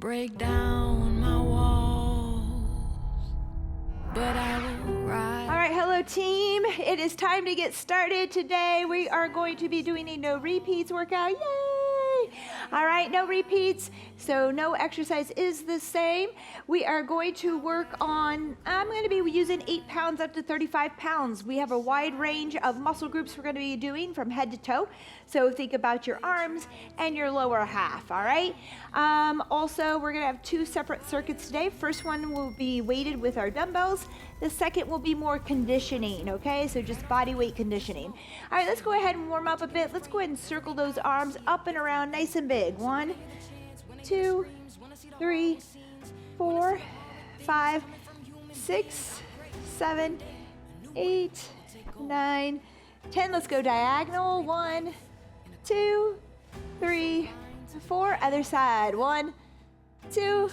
break down my walls, but I will rise. All right, hello team. It is time to get started. Today we are going to be doing a no repeats workout. Yay! All right, no repeats. So no exercise is the same. We are going to work on, I'm going to be using 8 pounds up to 35 pounds. We have a wide range of muscle groups we're going to be doing from head to toe. So think about your arms and your lower half, all right? Also, we're going to have 2 separate circuits today. First one will be weighted with our dumbbells. The second will be more conditioning, okay? So just body weight conditioning. All right, let's go ahead and warm up a bit. Let's go ahead and circle those arms up and around nice and big. 1, 2, 3, 4, 5, 6, 7, 8, 9, 10. Let's go diagonal. 1, 2, 3, 4. Other side. 1, 2,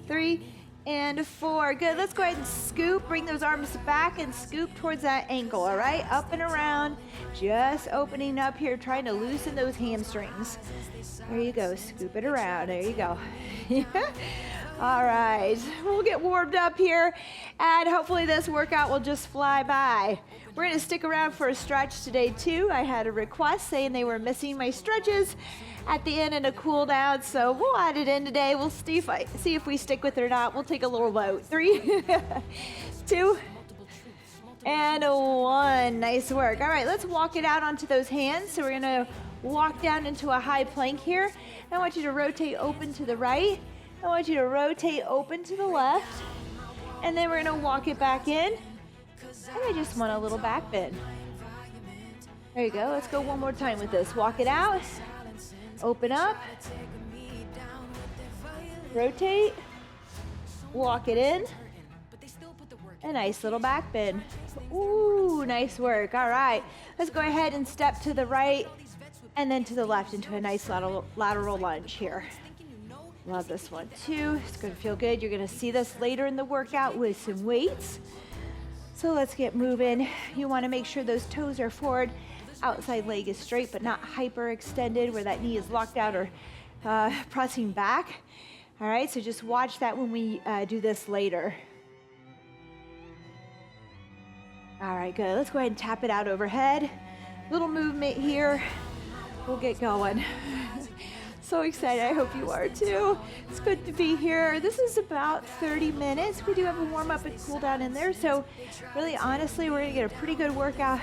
3, and 4. Good. Let's go ahead and scoop. Bring those arms back and scoop towards that ankle. All right. Up and around. Just opening up here, trying to loosen those hamstrings. There you go. Scoop it around. There you go. All right. We'll get warmed up here, and hopefully this workout will just fly by. We're going to stick around for a stretch today, too. I had a request saying they were missing my stretches at the end and a cool down, so we'll add it in today. We'll see if we stick with it or not. We'll take a little vote. 3, 2, and 1. Nice work. All right, let's walk it out onto those hands. So we're going to walk down into a high plank here. I want you to rotate open to the right. I want you to rotate open to the left. And then we're going to walk it back in. And I just want a little back bend. There you go. Let's go one more time with this. Walk it out. Open up. Rotate. Walk it in. A nice little back bend. Ooh, nice work. All right. Let's go ahead and step to the right and then to the left into a nice lateral lunge here. Love this one too. It's going to feel good. You're going to see this later in the workout with some weights. So let's get moving. You want to make sure those toes are forward. Outside leg is straight but not hyper extended where that knee is locked out or pressing back. All right, so just watch that when we do this later. All right, good. Let's go ahead and tap it out overhead. Little movement here. We'll get going. So excited. I hope you are too. It's good to be here. This is about 30 minutes. We do have a warm up and cool down in there. So really, honestly, we're going to get a pretty good workout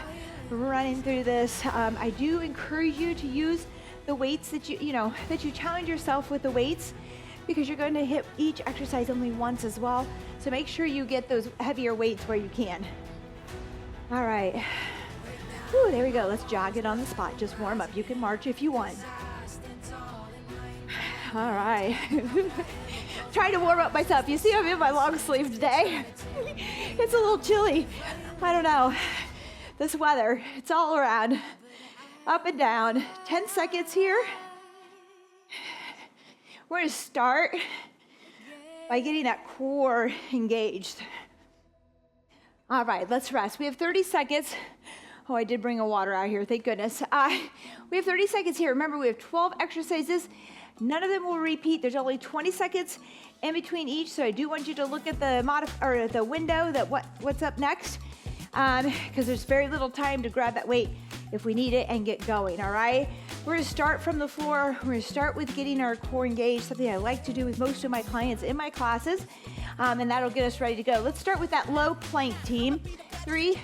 running through this. I do encourage you to use the weights that you challenge yourself with the weights, because you're going to hit each exercise only once as well. So make sure you get those heavier weights where you can. All right. Whew, there we go. Let's jog it on the spot. Just warm up. You can march if you want. All right. Trying to warm up myself. You see I'm in my long sleeve today. It's a little chilly. I don't know. This weather, it's all around. Up and down. 10 seconds here. We're going to start by getting that core engaged. All right, let's rest. We have 30 seconds. Oh, I did bring a water out here. Thank goodness. We have 30 seconds here. Remember, we have 12 exercises. None of them will repeat. There's only 20 seconds in between each, so I do want you to look at the window that what's up next, because there's very little time to grab that weight if we need it and get going. All right. We're going to start from the floor. We're going to start with getting our core engaged, something I like to do with most of my clients in my classes, and that'll get us ready to go. Let's start with that low plank, team. 3,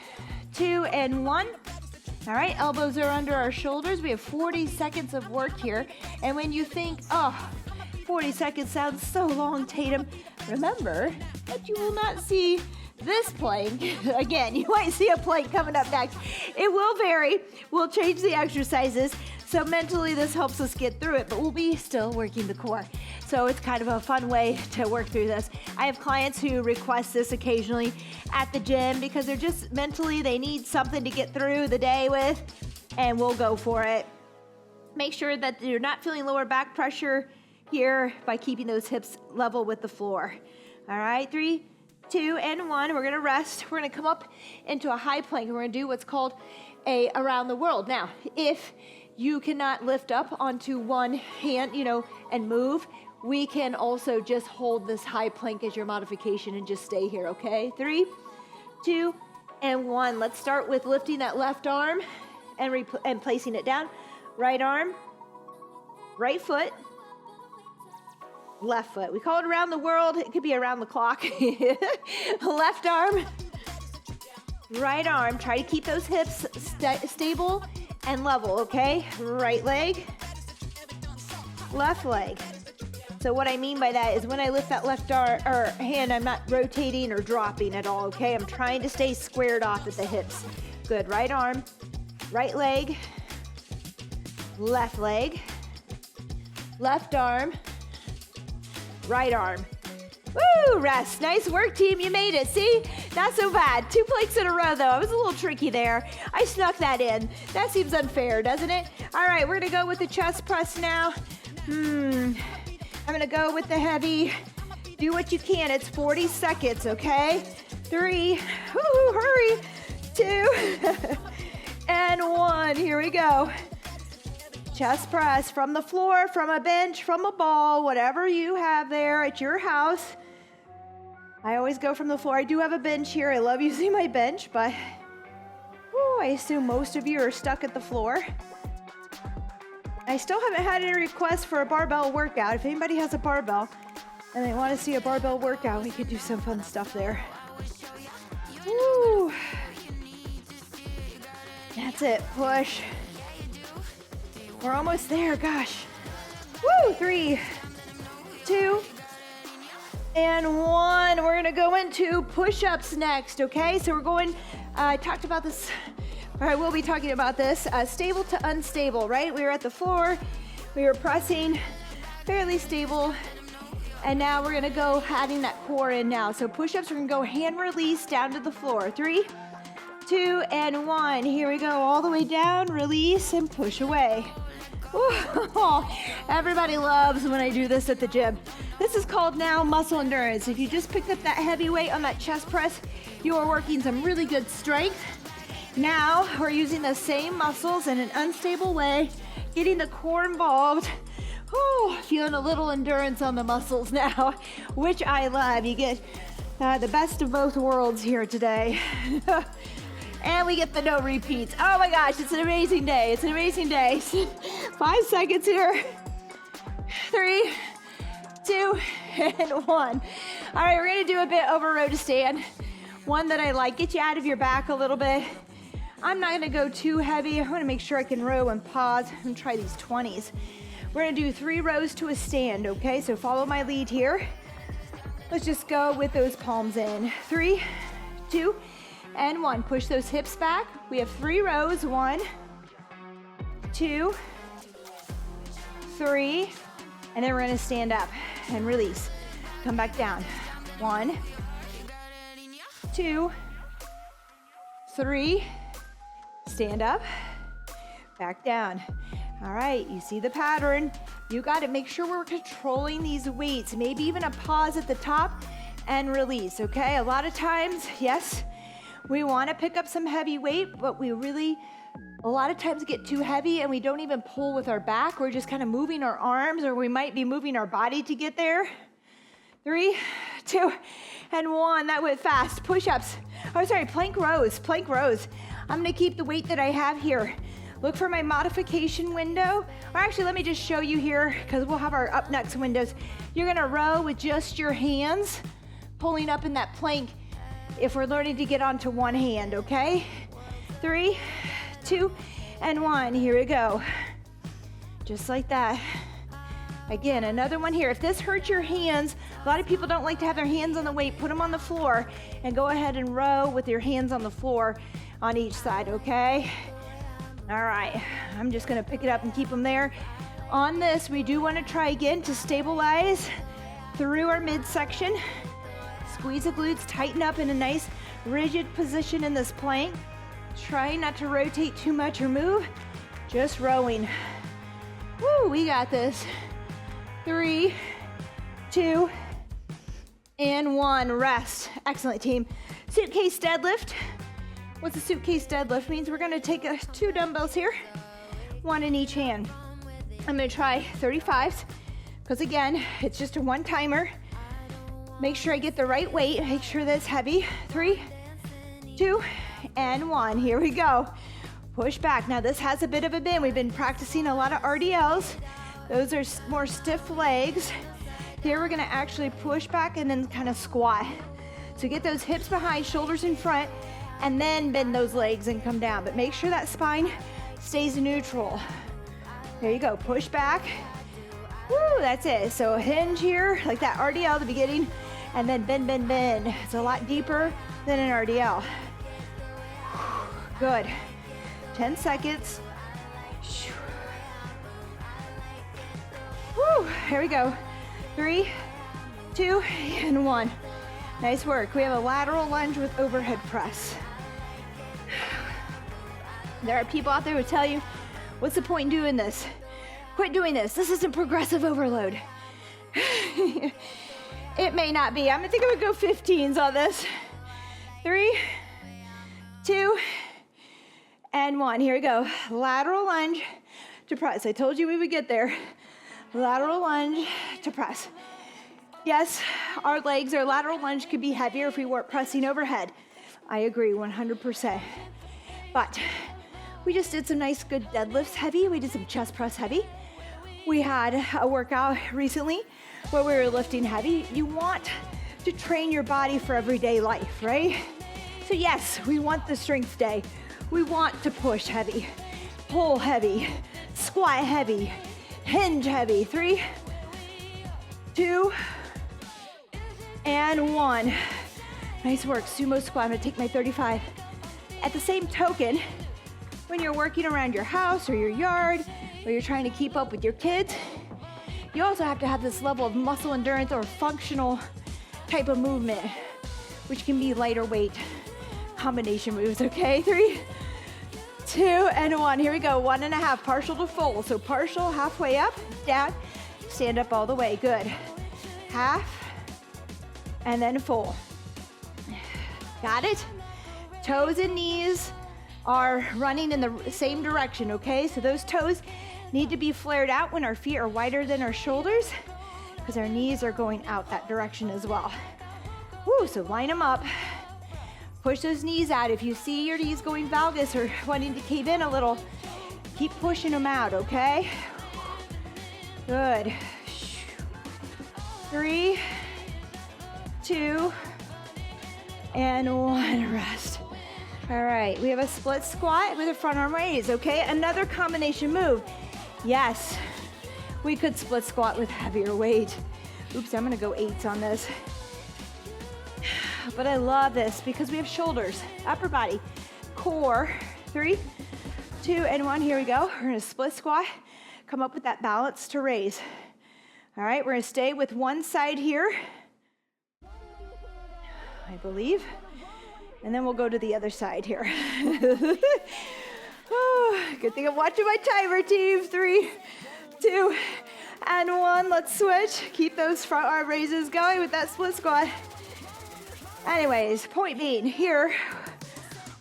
2, and 1. All right, elbows are under our shoulders. We have 40 seconds of work here. And when you think, 40 seconds sounds so long, Tatum, remember that you will not see this plank again. You might see a plank coming up next. It will vary. We'll change the exercises. So mentally, this helps us get through it, but we'll be still working the core. So it's kind of a fun way to work through this. I have clients who request this occasionally at the gym because they're just mentally, they need something to get through the day with, and we'll go for it. Make sure that you're not feeling lower back pressure here by keeping those hips level with the floor. All right, 3, 2, and 1. We're gonna rest. We're gonna come up into a high plank, and we're gonna do what's called a around the world. Now, if you cannot lift up onto one hand, and move, we can also just hold this high plank as your modification and just stay here, okay? 3, 2, and 1. Let's start with lifting that left arm and placing it down. Right arm, right foot, left foot. We call it around the world. It could be around the clock. Left arm, right arm. Try to keep those hips stable and level, okay? Right leg, left leg. So what I mean by that is when I lift that left arm or hand, I'm not rotating or dropping at all, okay? I'm trying to stay squared off at the hips. Good. Right arm, right leg, left leg, left arm, right arm. Woo, rest. Nice work, team. You made it. See? Not so bad. 2 planks in a row, though. I was a little tricky there. I snuck that in. That seems unfair, doesn't it? All right, we're going to go with the chest press now. I'm going to go with the heavy. Do what you can. It's 40 seconds, okay? 3, hurry, 2, and 1. Here we go. Chest press from the floor, from a bench, from a ball, whatever you have there at your house. I always go from the floor. I do have a bench here. I love using my bench, but I assume most of you are stuck at the floor. I still haven't had any requests for a barbell workout. If anybody has a barbell and they want to see a barbell workout, we could do some fun stuff there. Woo. That's it. Push. We're almost there. Gosh. Woo. 3, 2, and 1. We're going to go into push-ups next, okay? So we're going, I talked about this, or I will be talking about this, stable to unstable, right? We were at the floor, we were pressing, fairly stable, and now we're gonna go adding that core in now. So push-ups, we're gonna go hand release down to the floor. 3, 2, and 1. Here we go, all the way down, release, and push away. Ooh, everybody loves when I do this at the gym. This is called now muscle endurance. If you just picked up that heavy weight on that chest press, you are working some really good strength. Now we're using the same muscles in an unstable way, getting the core involved. Oh, feeling a little endurance on the muscles now, which I love. You get the best of both worlds here today. And we get the no repeats. Oh my gosh, it's an amazing day. It's an amazing day. 5 seconds here. 3, 2, and 1. All right, we're gonna do a bit over row to stand. One that I like, get you out of your back a little bit. I'm not gonna go too heavy. I wanna make sure I can row and pause and try these 20s. We're gonna do 3 rows to a stand, okay? So follow my lead here. Let's just go with those palms in. 3, 2, and 1. Push those hips back. We have 3 rows. 1, 2, 3, and then we're gonna stand up and release. Come back down. 1, 2, 3, stand up, back down. All right, you see the pattern. You got to make sure we're controlling these weights. Maybe even a pause at the top and release, okay? A lot of times, yes, we want to pick up some heavy weight, but we really, a lot of times get too heavy and we don't even pull with our back. We're just kind of moving our arms, or we might be moving our body to get there. 3, 2, and 1. That went fast. Push-ups. Oh, sorry, plank rows, plank rows. I'm gonna keep the weight that I have here. Look for my modification window. Or actually, let me just show you here, because we'll have our up next windows. You're gonna row with just your hands, pulling up in that plank if we're learning to get onto one hand, okay? 3, 2, and 1. Here we go. Just like that. Again, another one here. If this hurts your hands, a lot of people don't like to have their hands on the weight. Put them on the floor and go ahead and row with your hands on the floor on each side, okay? All right, I'm just gonna pick it up and keep them there. On this, we do wanna try again to stabilize through our midsection. Squeeze the glutes, tighten up in a nice rigid position in this plank. Try not to rotate too much or move, just rowing. Woo, we got this. 3, 2, and 1. Rest. Excellent, team. Suitcase deadlift. What's a suitcase deadlift? Means we're gonna take 2 dumbbells here, 1 in each hand. I'm gonna try 35s, Because again, it's just a one-timer. Make sure I get the right weight. Make sure that's heavy. 3, 2, and 1. Here we go. Push back. Now this has a bit of a bend. We've been practicing a lot of RDLs. Those are more stiff legs. Here we're gonna actually push back and then kind of squat. So get those hips behind, shoulders in front, and then bend those legs and come down. But make sure that spine stays neutral. There you go, push back. Woo, that's it. So a hinge here, like that RDL at the beginning, and then bend, bend, bend. It's a lot deeper than an RDL. Good. 10 seconds. Woo, here we go. 3, 2, and 1. Nice work. We have a lateral lunge with overhead press. There are people out there who tell you, what's the point in doing this? Quit doing this. This isn't progressive overload. It may not be. I think I would go 15s on this. 3, 2, and 1. Here we go. Lateral lunge to press. I told you we would get there. Lateral lunge to press. Yes, our legs, our lateral lunge could be heavier if we weren't pressing overhead. I agree 100%. But we just did some nice good deadlifts heavy. We did some chest press heavy. We had a workout recently where we were lifting heavy. You want to train your body for everyday life, right? So yes, we want the strength day. We want to push heavy, pull heavy, squat heavy, hinge heavy. 3, 2, and 1. Nice work. Sumo squat. I'm gonna take my 35. At the same token, when you're working around your house or your yard, or you're trying to keep up with your kids, you also have to have this level of muscle endurance or functional type of movement, which can be lighter weight combination moves, okay? 3, 2, and 1. Here we go. 1.5, partial to full. So partial, halfway up, down, stand up all the way. Good. Half, and then full. Got it? Toes and knees are running in the same direction, okay? So those toes need to be flared out when our feet are wider than our shoulders, because our knees are going out that direction as well. Woo, so line them up. Push those knees out. If you see your knees going valgus or wanting to cave in a little, keep pushing them out, okay? Good. 3, 2, and 1, rest. All right, we have a split squat with a front arm raise, okay? Another combination move. Yes, we could split squat with heavier weight. Oops, I'm gonna go 8s on this. But I love this because we have shoulders, upper body, core. 3, 2, and 1, here we go. We're gonna split squat, come up with that balance to raise. All right, we're gonna stay with one side here, I believe. And then we'll go to the other side here. Oh, good thing I'm watching my timer, team. 3, 2, and 1. Let's switch. Keep those front arm raises going with that split squat. Anyways, point being, here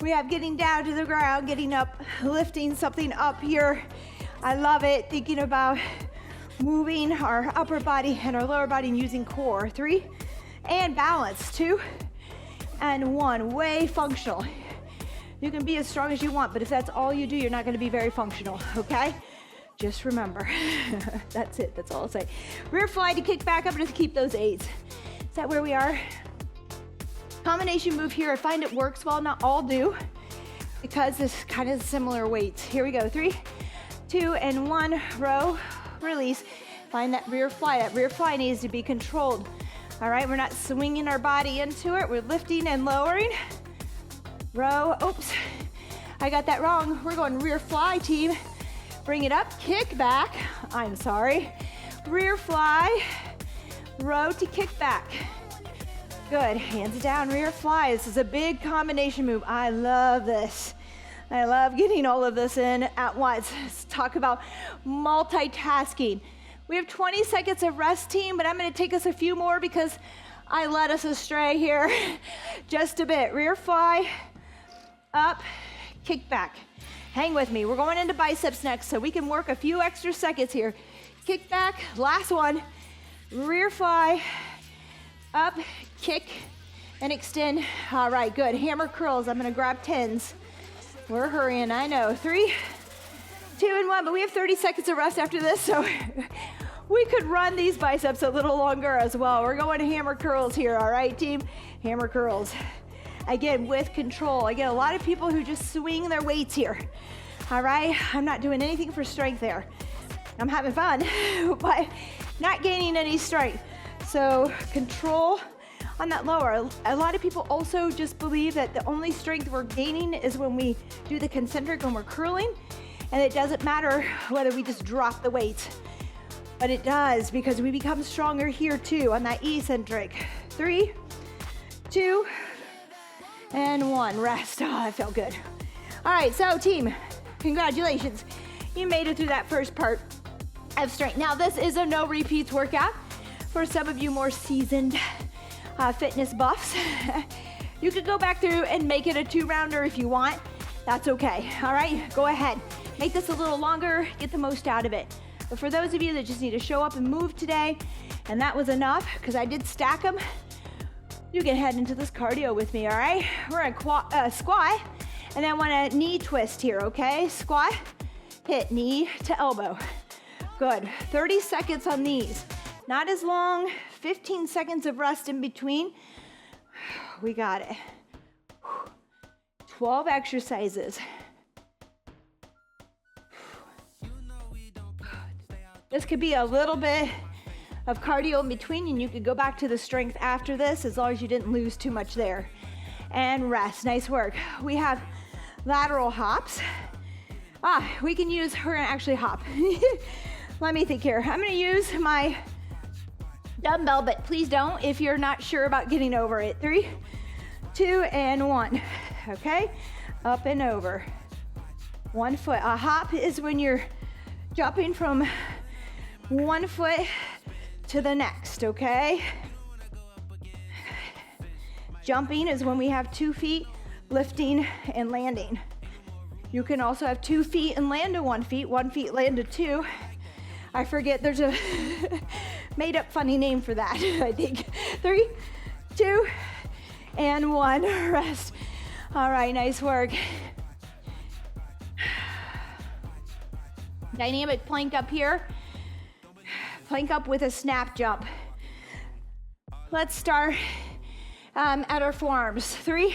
we have getting down to the ground, getting up, lifting something up here. I love it. Thinking about moving our upper body and our lower body and using core. 3, and balance. 2, and 1, way functional. You can be as strong as you want, but if that's all you do, you're not gonna be very functional, okay? Just remember, that's it, that's all I'll say. Rear fly to kick back up, and just keep those 8s. Is that where we are? Combination move here, I find it works well, not all do, because it's kind of similar weights. Here we go, 3, 2, and 1, row, release. Find that rear fly. That rear fly needs to be controlled. All right, we're not swinging our body into it. We're lifting and lowering. Row, oops, I got that wrong. We're going rear fly, team. Bring it up, kick back. I'm sorry. Rear fly, row to kick back. Good, hands down, rear fly. This is a big combination move. I love this. I love getting all of this in at once. Let's talk about multitasking. We have 20 seconds of rest, team, but I'm gonna take us a few more because I led us astray here just a bit. Rear fly, up, kick back. Hang with me. We're going into biceps next, so we can work a few extra seconds here. Kick back, last one, rear fly, up, kick, and extend. All right, good. Hammer curls. I'm gonna grab 10s. We're hurrying, I know. 3, 2, and 1, but we have 30 seconds of rest after this, so we could run these biceps a little longer as well. We're going to hammer curls here, all right, team? Hammer curls. Again, with control. Again, a lot of people who just swing their weights here. All right, I'm not doing anything for strength there. I'm having fun, but not gaining any strength. So control on that lower. A lot of people also just believe that the only strength we're gaining is when we do the concentric when we're curling, and it doesn't matter whether we just drop the weights. But it does, because we become stronger here too on that eccentric. 3, 2, and 1. Rest. Oh, that felt good. All right, so team, congratulations. You made it through that first part of strength. Now this is a no repeats workout for some of you more seasoned fitness buffs. You could go back through and make it a 2-rounder if you want. That's okay. All right, go ahead. Make this a little longer, get the most out of it. But for those of you that just need to show up and move today, and that was enough, because I did stack them, you can head into this cardio with me, all right? We're gonna squat, and then I want a knee twist here, okay? Squat, hit, knee to elbow. Good, 30 seconds on these. Not as long, 15 seconds of rest in between. We got it. 12 exercises. This could be a little bit of cardio in between, and you could go back to the strength after this as long as you didn't lose too much there. And rest, nice work. We have lateral hops. We're gonna actually hop. Let me think here. I'm gonna use my dumbbell, but please don't if you're not sure about getting over it. 3, 2, and 1. Okay, up and over. 1 foot. A hop is when you're jumping from 1 foot to the next, okay? Jumping is when we have 2 feet lifting and landing. You can also have 2 feet and land to 1 feet, 1 feet land to 2. I forget, there's a made up funny name for that, I think. 3, 2, and 1, rest. All right, nice work. Dynamic plank up here. Plank up with a snap jump. Let's start at our forearms. 3,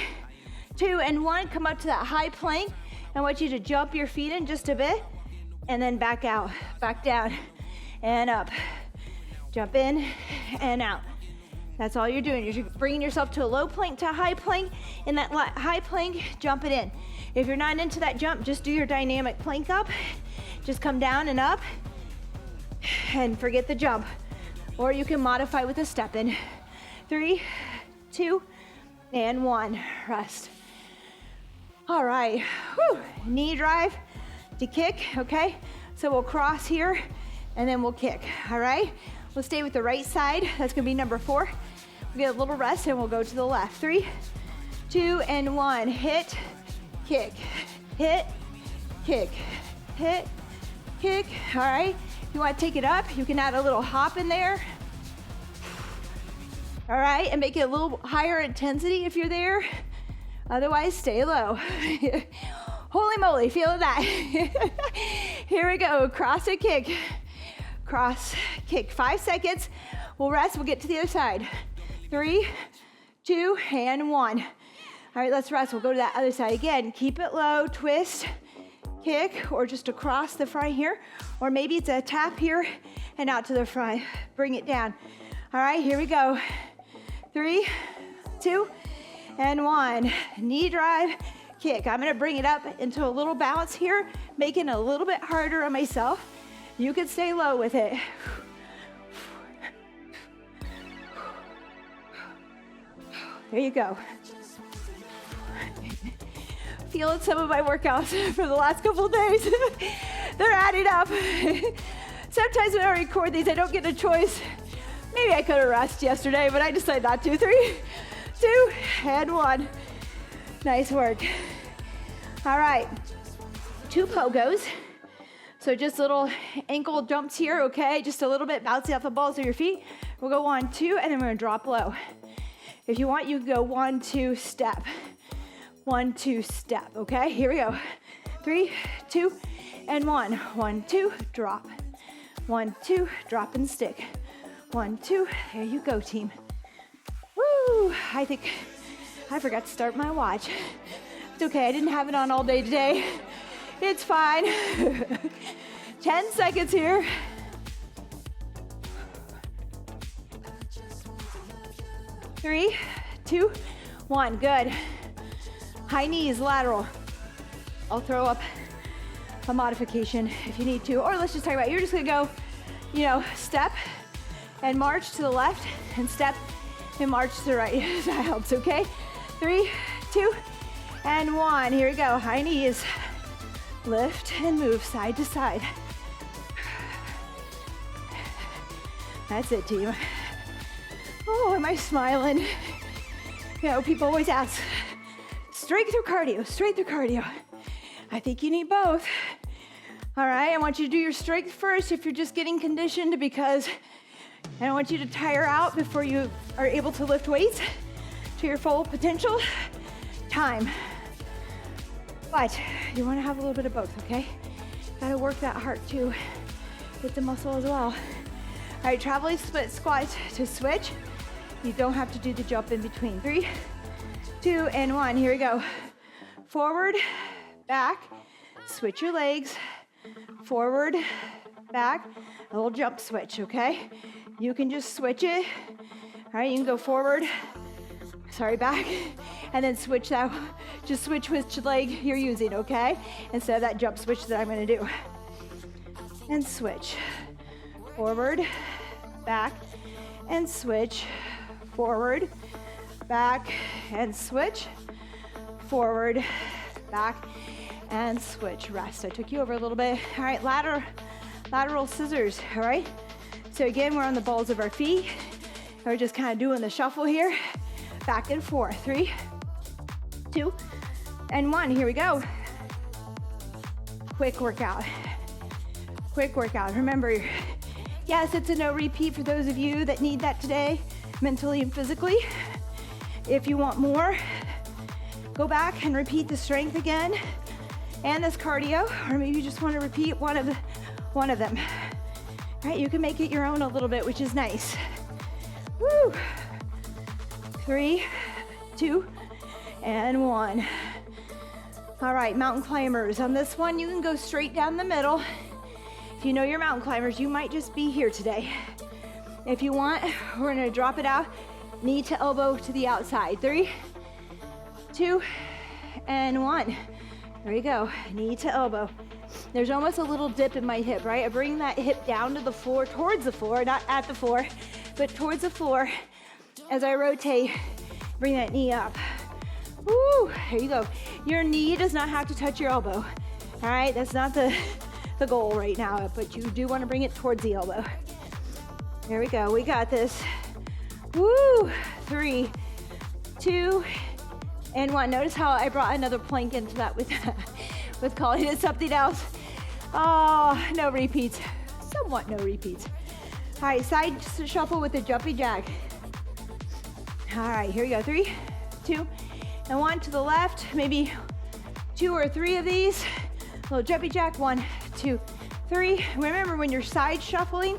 2, and 1. Come up to that high plank. I want you to jump your feet in just a bit, and then back out, back down, and up. Jump in and out. That's all you're doing. You're bringing yourself to a low plank to a high plank. In that high plank, jump it in. If you're not into that jump, just do your dynamic plank up. Just come down and up, and forget the jump. Or you can modify with a step in. 3, 2, and 1. Rest. All right. Whew. Knee drive to kick, okay? So we'll cross here, and then we'll kick, all right? We'll stay with the right side. That's gonna be number 4. We'll get a little rest, and we'll go to the left. 3, 2, and 1. Hit, kick, hit, kick, hit, kick, all right? If you want to take it up, you can add a little hop in there. All right, and make it a little higher intensity if you're there. Otherwise, stay low. Holy moly, feel that. Here we go, cross and kick. Cross, kick, 5 seconds. We'll rest, we'll get to the other side. 3, 2, and 1. All right, let's rest, we'll go to that other side again. Keep it low, twist, kick, or just across the front here. Or maybe it's a tap here and out to the front. Bring it down. All right, here we go. 3, 2, and 1. Knee drive, kick. I'm gonna bring it up into a little bounce here, making it a little bit harder on myself. You can stay low with it. There you go. Feeling some of my workouts for the last couple of days. They're adding up. Sometimes when I record these, I don't get a choice. Maybe I could have rested yesterday, but I decided not to. 3, 2, and 1. Nice work. All right, 2 pogos. So just little ankle jumps here, okay? Just a little bit, bouncing off the balls of your feet. We'll go 1, 2, and then we're gonna drop low. If you want, you can go 1, 2, step. 1, 2, step, okay? Here we go. 3, 2, and 1. 1, 2, drop. 1, 2, drop and stick. 1, 2, there you go, team. Woo, I think I forgot to start my watch. It's okay, I didn't have it on all day today. It's fine. 10 seconds here. Three, 2, 1, good. High knees, lateral. I'll throw up a modification if you need to, or let's just talk about, you're just gonna go, step and march to the left and step and march to the right. That helps, okay? 3, 2, and 1. Here we go, high knees. Lift and move side to side. That's it, team. Oh, am I smiling? People always ask, strength or cardio? Strength or cardio? I think you need both. All right, I want you to do your strength first if you're just getting conditioned, because I don't want you to tire out before you are able to lift weights to your full potential. Time. But you want to have a little bit of both, okay? Gotta work that heart too with the muscle as well. All right, traveling split squats to switch. You don't have to do the jump in between. 3, 2, and 1. Here we go. Forward, back, switch your legs. Forward, back, a little jump switch, okay? You can just switch it. All right, you can go forward, back, and then switch that, just switch which leg you're using, okay? Instead of that jump switch that I'm gonna do. And switch. Forward, back, and switch. Forward, back, and switch. Forward, back, and switch. Rest. I took you over a little bit. All right, lateral scissors, all right? So again, we're on the balls of our feet. We're just kind of doing the shuffle here. Back and forth. 3, 2, and 1. Here we go. Quick workout. Quick workout. Remember, yes, it's a no repeat for those of you that need that today, mentally and physically. If you want more, go back and repeat the strength again and this cardio, or maybe you just want to repeat one of them. All right, you can make it your own a little bit, which is nice. Woo! 3, 2, and 1. All right, mountain climbers. On this one, you can go straight down the middle. If you know your mountain climbers, you might just be here today. If you want, we're gonna drop it out, knee to elbow to the outside. 3, 2, and 1. There you go, knee to elbow. There's almost a little dip in my hip, right? I bring that hip down to the floor, towards the floor, not at the floor, but towards the floor. As I rotate, bring that knee up. Woo, there you go. Your knee does not have to touch your elbow. All right, that's not the goal right now, but you do want to bring it towards the elbow. There we go, we got this. Woo, 3, 2, and 1. Notice how I brought another plank into that with calling it something else. Oh, no repeats, somewhat no repeats. All right, side shuffle with the jumping jack. All right, here we go. 3, 2, and 1 to the left. Maybe 2 or 3 of these. Little jumping jack. 1, 2, 3. Remember, when you're side shuffling,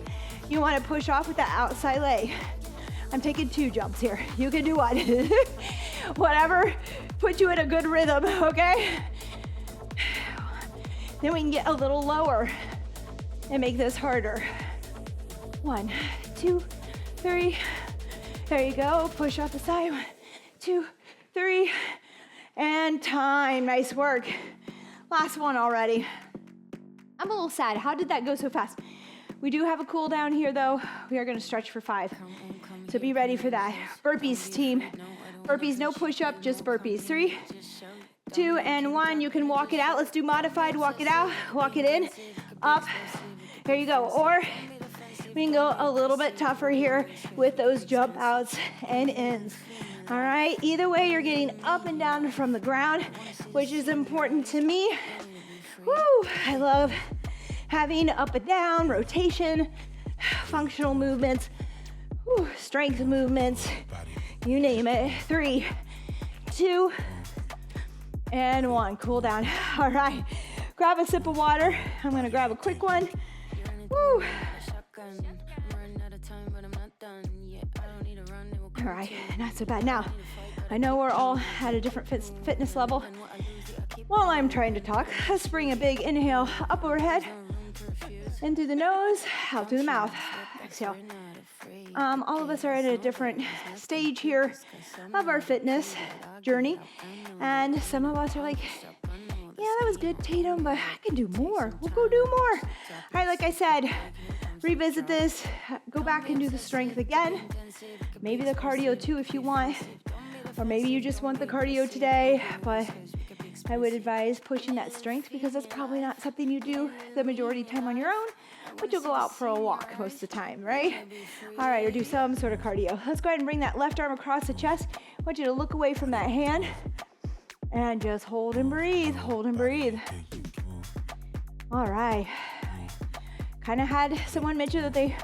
you want to push off with that outside leg. I'm taking 2 jumps here. You can do 1. Whatever, put you in a good rhythm, okay? Then we can get a little lower and make this harder. 1, 2, 3. There you go. Push off the side. 1, 2, 3. And time. Nice work. Last one already. I'm a little sad. How did that go so fast? We do have a cool down here, though. We are going to stretch for 5. So be ready for that. Burpees, team. Burpees, no push-up, just burpees. 3, 2, and 1. You can walk it out. Let's do modified. Walk it out. Walk it in. Up. There you go. Or we can go a little bit tougher here with those jump outs and ins. All right, either way, you're getting up and down from the ground, which is important to me. Woo, I love having up and down, rotation, functional movements. Strength movements, you name it. 3, 2, and 1. Cool down. All right, grab a sip of water. I'm gonna grab a quick one. Woo. All right, not so bad. Now, I know we're all at a different fitness level. While I'm trying to talk, let's bring a big inhale up overhead, in through the nose, out through the mouth. Exhale. All of us are at a different stage here of our fitness journey, and some of us are like, yeah, that was good, Tatum, but I can do more. We'll go do more. All right, like I said, revisit this, go back and do the strength again, maybe the cardio too if you want, or maybe you just want the cardio today, but I would advise pushing that strength because that's probably not something you do the majority of the time on your own, but you'll go out for a walk most of the time, right? All right, or do some sort of cardio. Let's go ahead and bring that left arm across the chest. I want you to look away from that hand and just hold and breathe, hold and breathe. All right. Kind of had someone mention that they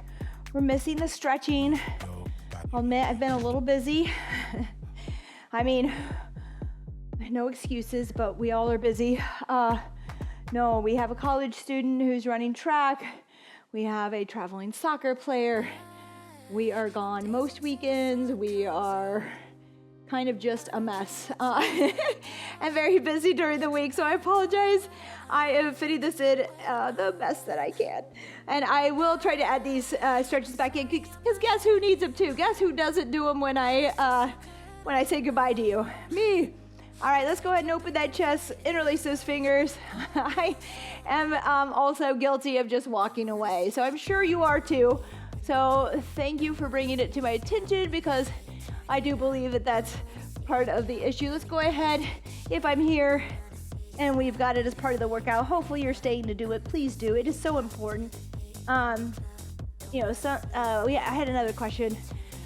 were missing the stretching. I'll admit I've been a little busy. I mean, no excuses, but we all are busy. No, we have a college student who's running track. We have a traveling soccer player. We are gone most weekends. We are kind of just a mess. I'm very busy during the week, so I apologize. I am fitting this in the best that I can. And I will try to add these stretches back in, because guess who needs them too? Guess who doesn't do them when I say goodbye to you? Me. All right, let's go ahead and open that chest, interlace those fingers. I am also guilty of just walking away, so I'm sure you are too. So thank you for bringing it to my attention, because I do believe that that's part of the issue. Let's go ahead, if I'm here and we've got it as part of the workout, hopefully you're staying to do it. Please do. It is so important. I had another question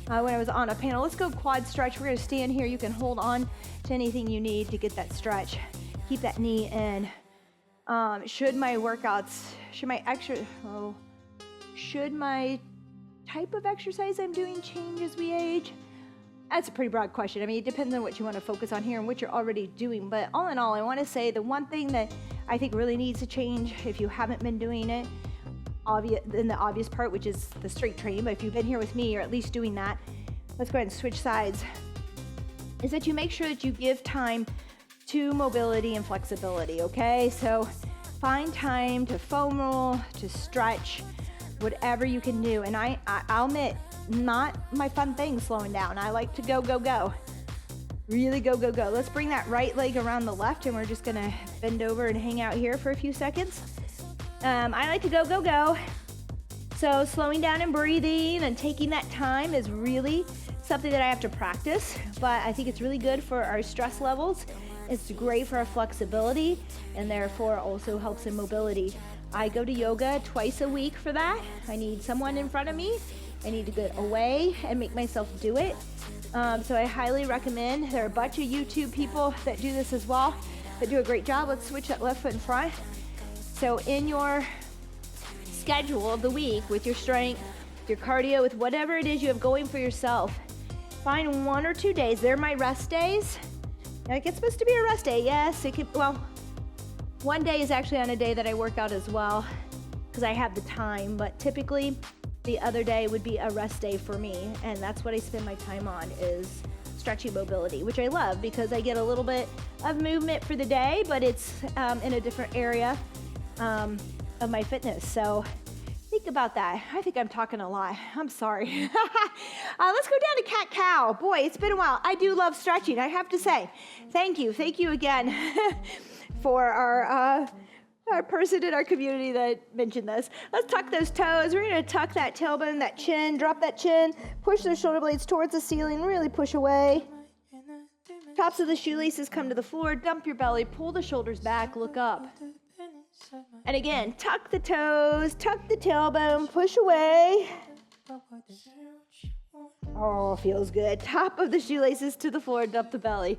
when I was on a panel. Let's go quad stretch. We're going to stand here. You can hold on to anything you need to get that stretch. Keep that knee in. Should my type of exercise I'm doing change as we age? That's a pretty broad question. I mean, it depends on what you want to focus on here and what you're already doing. But all in all, I want to say the one thing that I think really needs to change if you haven't been doing it, the obvious part, which is the strength training, but if you've been here with me, you're at least doing that. Let's go ahead and switch sides. Is that you make sure that you give time to mobility and flexibility, okay? So find time to foam roll, to stretch, whatever you can do. And I'll admit, not my fun thing slowing down. I like to go, go, go. Really go, go, go. Let's bring that right leg around the left, and we're just gonna bend over and hang out here for a few seconds. I like to go, go, go. So slowing down and breathing and taking that time is really something that I have to practice, but I think it's really good for our stress levels. It's great for our flexibility, and therefore also helps in mobility. I go to yoga twice a week for that. I need someone in front of me. I need to get away and make myself do it. So I highly recommend. There are a bunch of YouTube people that do this as well, that do a great job. Let's switch that left foot in front. So in your schedule of the week, with your strength, your cardio, with whatever it is you have going for yourself, find 1 or 2 days. They're my rest days. Like, it's supposed to be a rest day. Yes, it could. Well, one day is actually on a day that I work out as well, because I have the time, but typically the other day would be a rest day for me, and that's what I spend my time on, is stretching mobility, which I love because I get a little bit of movement for the day, but it's in a different area of my fitness. So think about that. I think I'm talking a lot. I'm sorry. Let's go down to cat-cow. Boy, it's been a while. I do love stretching, I have to say. Thank you. Thank you again for our person in our community that mentioned this. Let's tuck those toes. We're going to tuck that tailbone, that chin, drop that chin, push those shoulder blades towards the ceiling, really push away. Tops of the shoelaces come to the floor. Dump your belly, pull the shoulders back, look up. And again, tuck the toes, tuck the tailbone, push away. Oh, feels good. Top of the shoelaces to the floor, dump the belly,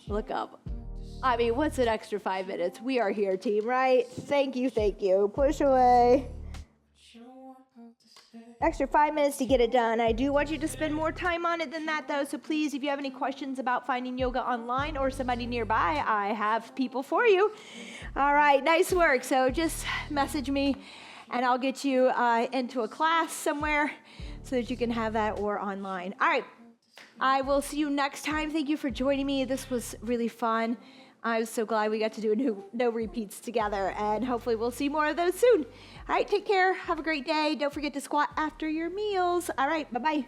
look up. I mean, what's an extra 5 minutes? We are here, team, right? Thank you, thank you. Push away. extra 5 minutes to get it done. I do want you to spend more time on it than that, though. So please, if you have any questions about finding yoga online or somebody nearby, I have people for you. All right, nice work. So just message me, and I'll get you into a class somewhere so that you can have that or online. All right, I will see you next time. Thank you for joining me. This was really fun. I was so glad we got to do no repeats together, and hopefully we'll see more of those soon. All right, take care. Have a great day. Don't forget to squat after your meals. All right, bye-bye.